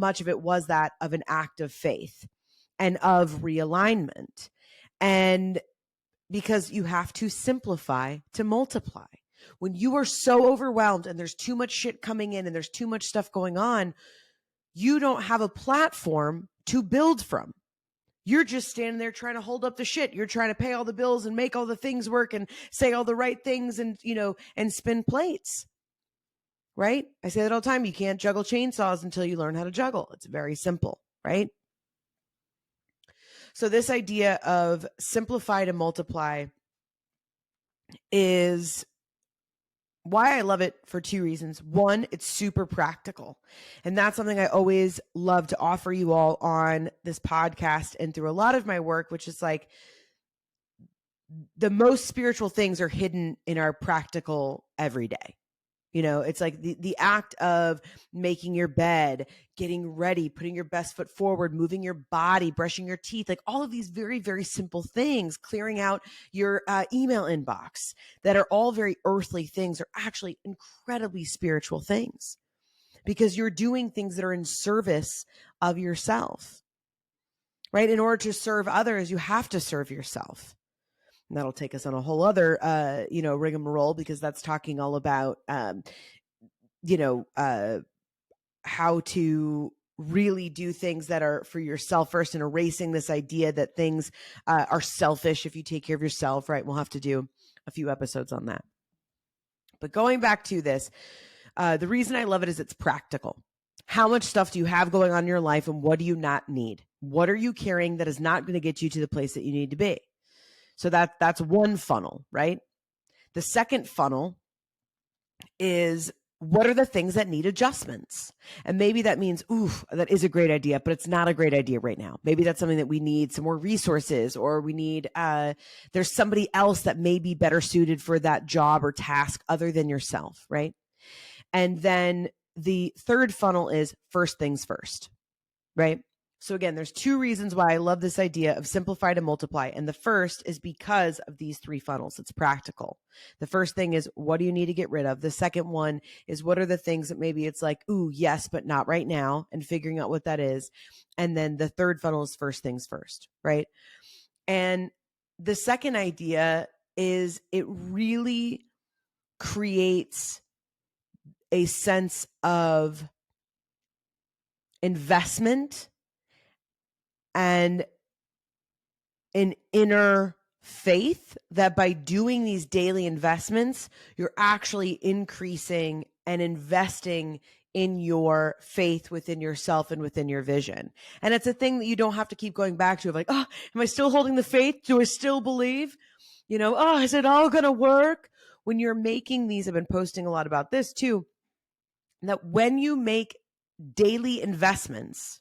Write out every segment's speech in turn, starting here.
much of it was that of an act of faith and of realignment. And because you have to simplify to multiply. When you are so overwhelmed and there's too much shit coming in and there's too much stuff going on, you don't have a platform to build from. You're just standing there trying to hold up the shit. You're trying to pay all the bills and make all the things work and say all the right things and, and spin plates. Right? I say that all the time. You can't juggle chainsaws until you learn how to juggle. It's very simple, right? So this idea of simplify to multiply is why I love it for two reasons. One, it's super practical. And that's something I always love to offer you all on this podcast and through a lot of my work, which is like the most spiritual things are hidden in our practical everyday. It's like the act of making your bed, getting ready, putting your best foot forward, moving your body, brushing your teeth, like all of these very, very simple things, clearing out your email inbox that are all very earthly things are actually incredibly spiritual things because you're doing things that are in service of yourself, right? In order to serve others, you have to serve yourself. And that'll take us on a whole other, rigmarole because that's talking all about, how to really do things that are for yourself first and erasing this idea that things are selfish if you take care of yourself, right? We'll have to do a few episodes on that. But going back to this, the reason I love it is it's practical. How much stuff do you have going on in your life and what do you not need? What are you carrying that is not going to get you to the place that you need to be? So that's one funnel, right? The second funnel is what are the things that need adjustments? And maybe that means, that is a great idea, but it's not a great idea right now. Maybe that's something that we need some more resources or we need, there's somebody else that may be better suited for that job or task other than yourself, right? And then the third funnel is first things first, right? So again, there's two reasons why I love this idea of simplify to multiply. And the first is because of these three funnels. It's practical. The first thing is, what do you need to get rid of? The second one is, what are the things that maybe it's like, yes, but not right now, and figuring out what that is. And then the third funnel is first things first, right? And the second idea is it really creates a sense of investment and an inner faith that by doing these daily investments, you're actually increasing and investing in your faith within yourself and within your vision. And it's a thing that you don't have to keep going back to of like, am I still holding the faith? Do I still believe? Is it all going to work? When you're making these, I've been posting a lot about this too, that when you make daily investments,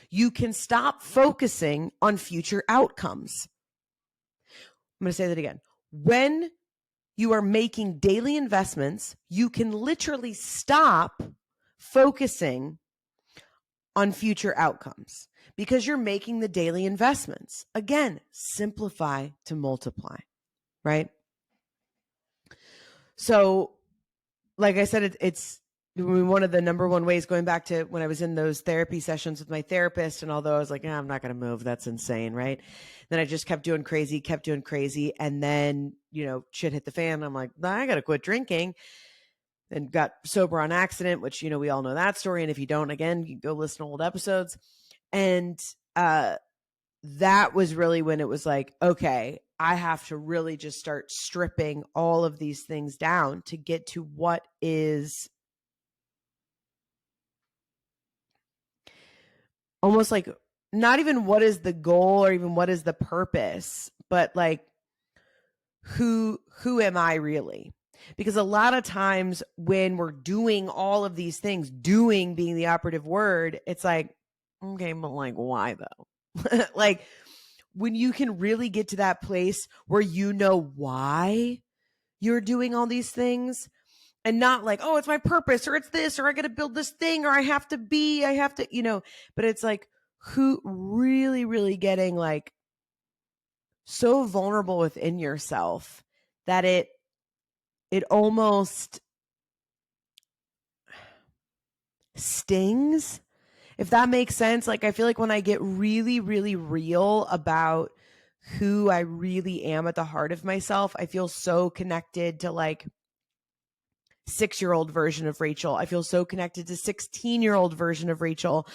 you can stop focusing on future outcomes. I'm going to say that again. When you are making daily investments, you can literally stop focusing on future outcomes because you're making the daily investments. Again, simplify to multiply, right? So, like I said, it's one of the number one ways, going back to when I was in those therapy sessions with my therapist, and although I was like, I'm not going to move, that's insane, right? Then I just kept doing crazy. And then, shit hit the fan. I'm like, I got to quit drinking, and got sober on accident, which, we all know that story. And if you don't, again, you go listen to old episodes. And that was really when it was like, okay, I have to really just start stripping all of these things down to get to what is almost like not even what is the goal or even what is the purpose, but like who am I really? Because a lot of times when we're doing all of these things, doing being the operative word, it's like, okay, but like why though? Like when you can really get to that place where you know why you're doing all these things, and not like, it's my purpose or it's this, or I got to build this thing, or I have to, but it's like who really, really getting like so vulnerable within yourself that it almost stings. If that makes sense, like I feel like when I get really, really real about who I really am at the heart of myself, I feel so connected to like 6-year-old version of Rachel. I feel so connected to 16-year-old version of Rachel.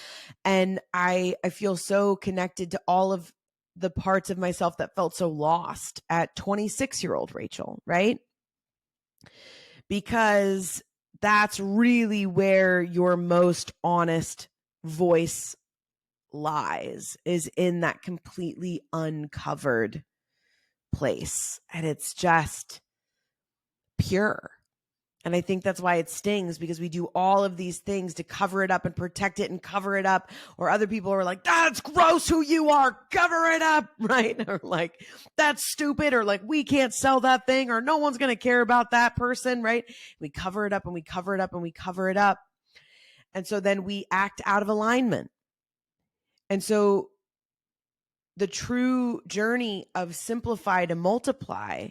And I feel so connected to all of the parts of myself that felt so lost at 26-year-old Rachel, right? Because that's really where your most honest voice lies, is in that completely uncovered place. And it's just pure. And I think that's why it stings, because we do all of these things to cover it up and protect it and cover it up. Or other people are like, that's gross who you are, cover it up, right? Or like, that's stupid, or like, we can't sell that thing, or no one's going to care about that person, right? We cover it up and we cover it up and we cover it up. And so then we act out of alignment. And so the true journey of simplify to multiply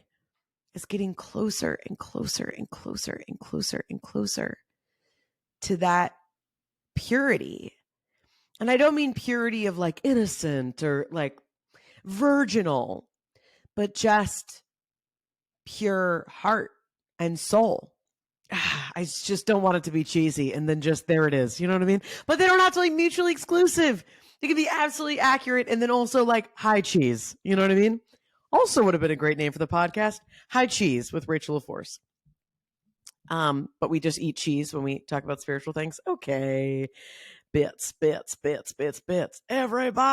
is getting closer and closer and closer and closer and closer to that purity. And I don't mean purity of like innocent or like virginal, but just pure heart and soul. I just don't want it to be cheesy and then just there it is. You know what I mean? But they don't have to like mutually exclusive. They can be absolutely accurate and then also like high cheese. You know what I mean? Also would have been a great name for the podcast, High Cheese with Rachel LaForce. But we just eat cheese when we talk about spiritual things. Okay. Bits. Everybody.